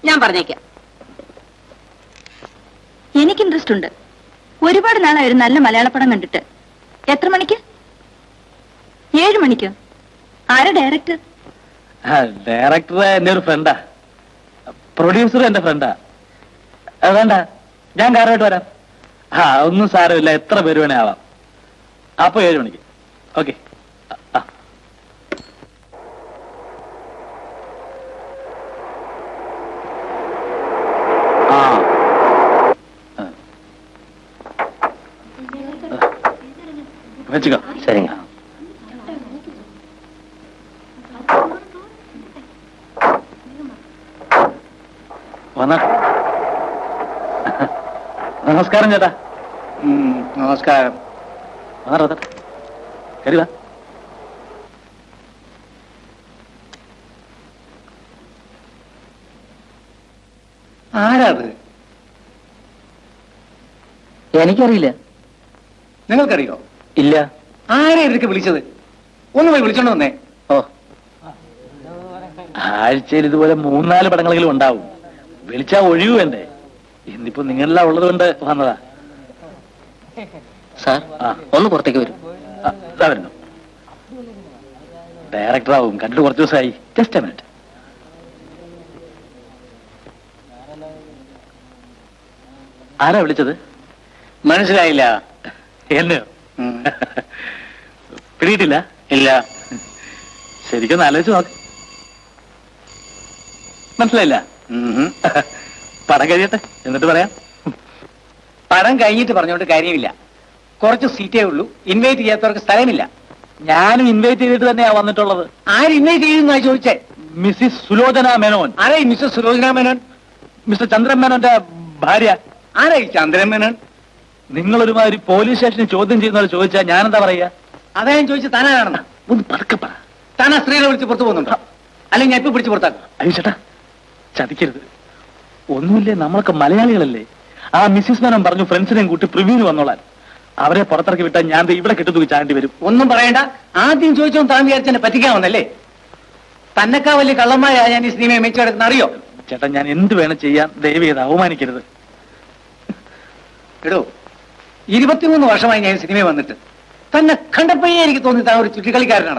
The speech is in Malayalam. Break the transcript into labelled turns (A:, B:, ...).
A: ഞാൻ പറഞ്ഞേക്കാം.
B: എനിക്ക് ഇൻട്രസ്റ്റ് ഉണ്ട്. ഒരുപാട് നാളായി ഒരു നല്ല മലയാള പടം കണ്ടിട്ട്. എത്ര മണിക്ക്? 7 മണിക്കോ? ആരാ ഡയറക്ടർ?
C: ഡയറക്ടർ എന്റെ ഒരു ഫ്രണ്ടാ, പ്രൊഡ്യൂസർ എന്റെ ഫ്രണ്ടാ. വേണ്ട, ഞാൻ കാറായിട്ട് വരാം. ഒന്നും സാരമില്ല, എത്ര പേര് വേണേ ആവാം. അപ്പൊ 7 മണിക്ക്. ഓക്കെ. വെച്ചുക്കോ.
D: சரிங்க.
C: വന്നാ. നമസ്കാരം ചേട്ടാ.
D: നമസ്കാരം.
C: കരുവാ.
D: ആരാത്?
C: എനിക്കറിയില്ല.
D: നിങ്ങൾക്കറിയോ?
C: ഇല്ല.
D: ആരെ ഇതൊക്കെ വിളിച്ചത്? ഒന്ന് പോയി വിളിച്ചോണ്ട് വന്നേ.
C: ഓ, ആഴ്ചയിൽ ഇതുപോലെ 3-4 പടങ്ങളെങ്കിലും ഉണ്ടാവും. വിളിച്ചാ ഒഴിവ് വേണ്ടേ? ഇന്നിപ്പോ നിങ്ങളെല്ലാം ഉള്ളത് കൊണ്ട് വന്നതാ.
D: സാർ ഒന്ന് പുറത്തേക്ക് വരും.
C: വരുന്നു. ഡയറക്ടറാവും, കണ്ടിട്ട് കുറച്ച് ദിവസമായി. Just A minute. ആരാ വിളിച്ചത്?
D: മനസ്സിലായില്ല.
C: എന്നെയോ? പിടിയിട്ടില്ല?
D: ഇല്ല.
C: ശരിക്കും ആലോചിച്ച് നോക്ക്. മനസ്സിലായില്ല? പടം കഴിയട്ടെ എന്നിട്ട് പറയാം.
D: പടം കഴിഞ്ഞിട്ട് പറഞ്ഞോണ്ട് കാര്യമില്ല. കുറച്ച് സീറ്റേ ഉള്ളൂ. ഇൻവൈറ്റ് ചെയ്യാത്തവർക്ക് സ്ഥലമില്ല.
C: ഞാനും ഇൻവൈറ്റ് ചെയ്തിട്ട് തന്നെയാ വന്നിട്ടുള്ളത്.
D: ആര് ഇൻവൈറ്റ് ചെയ്യുന്ന ചോദിച്ചേ?
C: മിസ്സിസ് സുലോചന മേനോൻ.
D: ആരാ മിസ്റ്റർ സുലോചന മേനോൻ?
C: മിസ്റ്റർ ചന്ദ്രൻ മേനോന്റെ ഭാര്യ.
D: ആരാ ചന്ദ്രൻ മേനോൻ?
C: നിങ്ങളൊരുമാതിരി പോലീസ് സ്റ്റേഷനിൽ ചോദ്യം ചെയ്യുന്നവർ ചോദിച്ചാൽ ഞാനെന്താ പറയാ?
D: അതാ ഞാൻ ചോദിച്ചു. താനാണെന്ന
C: ഒന്ന് പതുക്കെ പറ.
D: താനാ സ്ത്രീകളെ വിളിച്ച് പുറത്തു പോകുന്നുണ്ടോ? അല്ലെങ്കിൽ ഞാൻ ഇപ്പൊ പിടിച്ച് പുറത്താക്കും.
C: അയ്യോ ചേട്ടാ, ചതിക്കരുത്. ഒന്നുമില്ലേ, നമ്മളൊക്കെ മലയാളികളല്ലേ. ആ മിസ്സിസ് മേനോൻ പറഞ്ഞു ഫ്രണ്ട്സിനെയും കൂട്ടി പ്രിവ്യൂവിന് വന്നോളാൻ. അവരെ പുറത്തിറക്കി വിട്ടാൽ ഞാൻ ഇവിടെ കെട്ടുതൂക്കി ചാണ്ടി വരും.
D: ഒന്നും പറയണ്ട. ആദ്യം ചോദിച്ചോ താൻ വിചാരിച്ചെന്നെ പറ്റിക്കാവുന്നല്ലേ? തന്നെക്കാ വലിയ കള്ളന്മാരാ ഞാൻ ഈ സിനിമയെ മെച്ചെടുക്കുന്ന അറിയോ?
C: ചേട്ടാ, ഞാൻ എന്ത് വേണം ചെയ്യാൻ, ദയവ് ചെയ്ത് അവമാനിക്കരുത്.
D: എടോ, 23 വർഷമായി ഞാൻ സിനിമയിൽ വന്നിട്ട് തന്നെ കണ്ടപ്പോഴേ എനിക്ക് തോന്നി താൻ ഒരു ചുറ്റിക്കളിക്കാരനാണ്.